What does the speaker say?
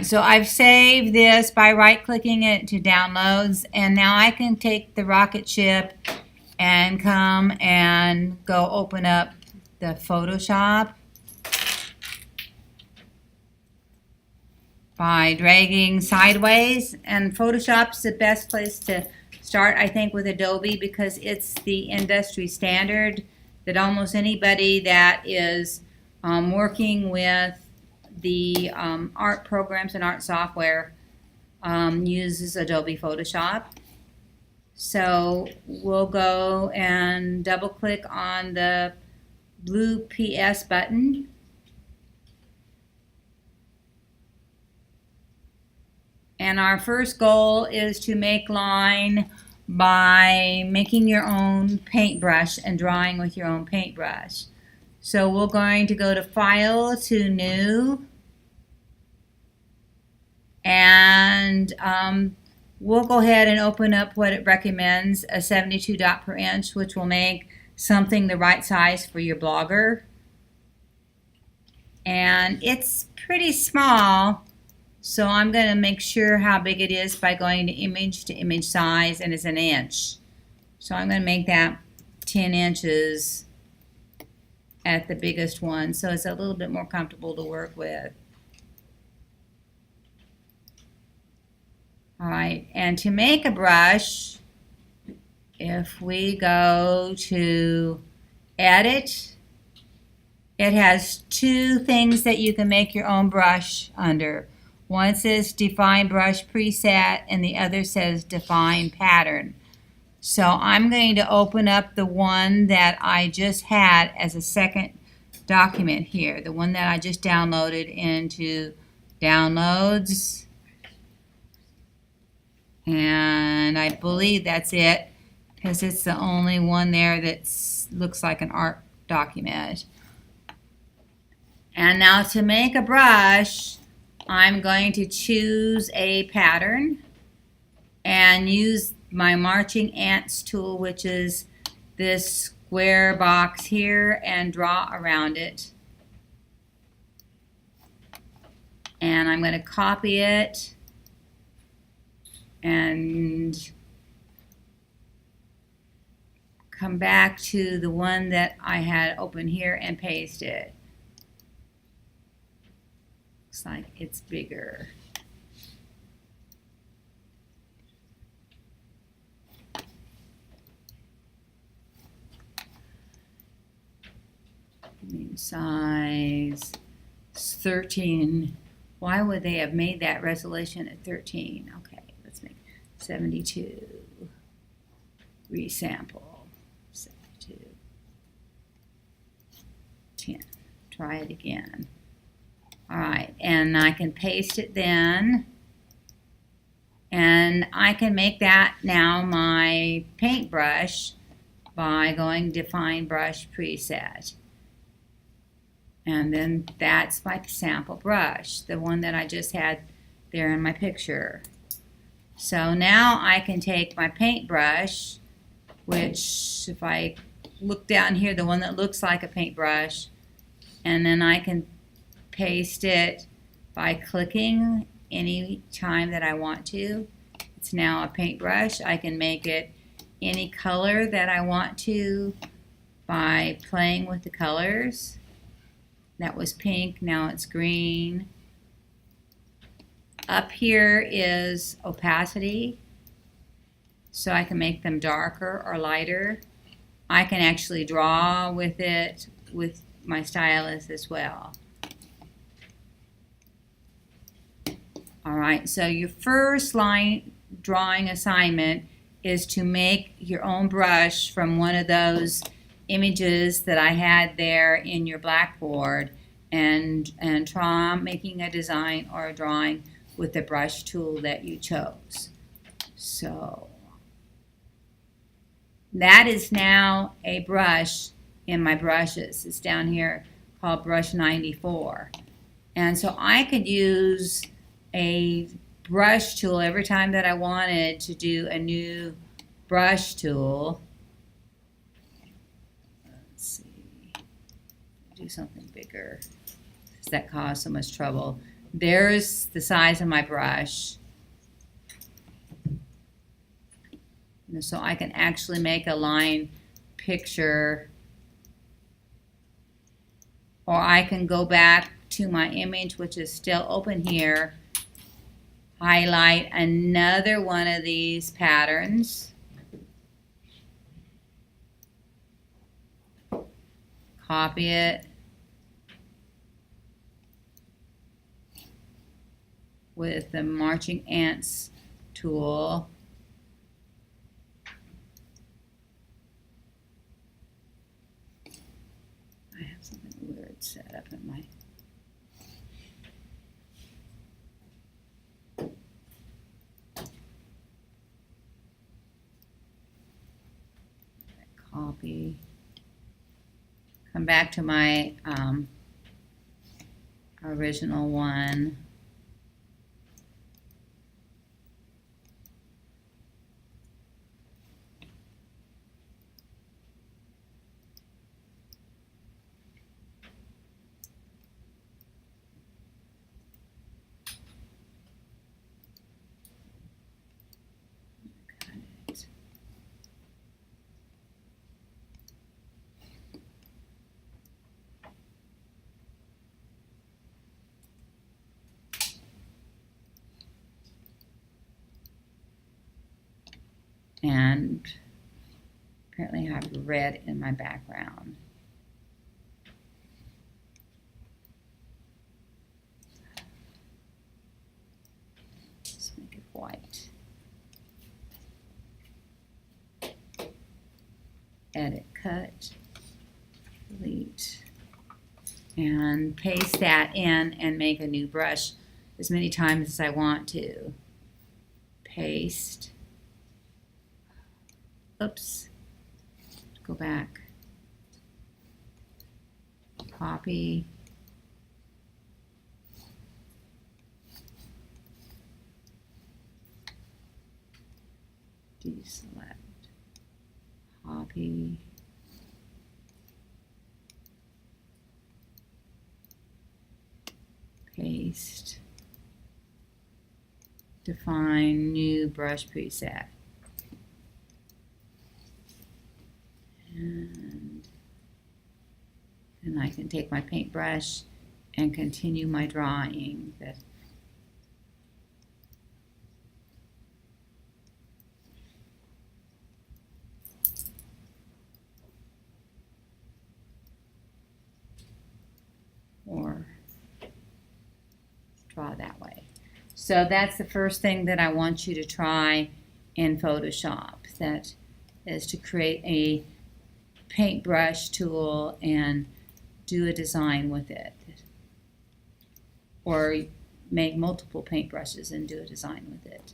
Alright, so I've saved this by right-clicking it to downloads, and now I can take the rocket ship and come and go open up the Photoshop by dragging sideways. And Photoshop's the best place to start, I think, with Adobe, because it's the industry standard that almost anybody that is working with the art programs and art software uses Adobe Photoshop. So we'll go and double click on the blue PS button. And our first goal is to make line by making your own paintbrush and drawing with your own paintbrush. So we're going to go to File, to New, and we'll go ahead and open up what it recommends, a 72 dot per inch, which will make something the right size for your blogger. And it's pretty small, so I'm going to make sure how big it is by going to image size, and it's an inch. So I'm going to make that 10 inches at the biggest one, so it's a little bit more comfortable to work with. Alright, and to make a brush, if we go to Edit, it has two things that you can make your own brush under. One says Define Brush Preset, and the other says Define Pattern. So I'm going to open up the one that I just had as a second document here, the one that I just downloaded into Downloads. And I believe that's it, because it's the only one there that looks like an art document. And now to make a brush, I'm going to choose a pattern and use my marching ants tool, which is this square box here, and draw around it. And I'm going to copy it and come back to the one that I had open here and paste it. Looks like it's bigger. Size 13. Why would they have made that resolution at 13? Okay, let's make 72. Resample. 72. 10. Try it again. Alright, and I can paste it then. And I can make that now my paintbrush by going Define Brush Preset. And then that's my sample brush, the one that I just had there in my picture. So now I can take my paintbrush, which if I look down here, the one that looks like a paintbrush, and then I can paste it by clicking any time that I want to. It's now a paintbrush. I can make it any color that I want to by playing with the colors. That was pink, now it's green. Up here is opacity, so I can make them darker or lighter. I can actually draw with it with my stylus as well. Alright, so your first line drawing assignment is to make your own brush from one of those images that I had there in your blackboard, and try making a design or a drawing with the brush tool that you chose. So that is now a brush in my brushes. It's down here called brush 94. And so I could use a brush tool every time that I wanted to do a new brush tool. Let's see, do something bigger. That caused so much trouble. there's the size of my brush. And so I can actually make a line picture, or I can go back to my image, which is still open here, highlight another one of these patterns, copy it with the marching ants tool, I have something weird set up in my copy, come back to my original one, and apparently I have red in my background. Let's make it white. Edit, cut, delete, and paste that in and make a new brush as many times as I want to. Paste. Oops. Go back. Copy. Deselect. Copy. Paste. Define new brush preset. And I can take my paintbrush and continue my drawing. Or draw that way. So that's the first thing that I want you to try in Photoshop. That is to create a paintbrush tool and do a design with it, or make multiple paintbrushes and do a design with it.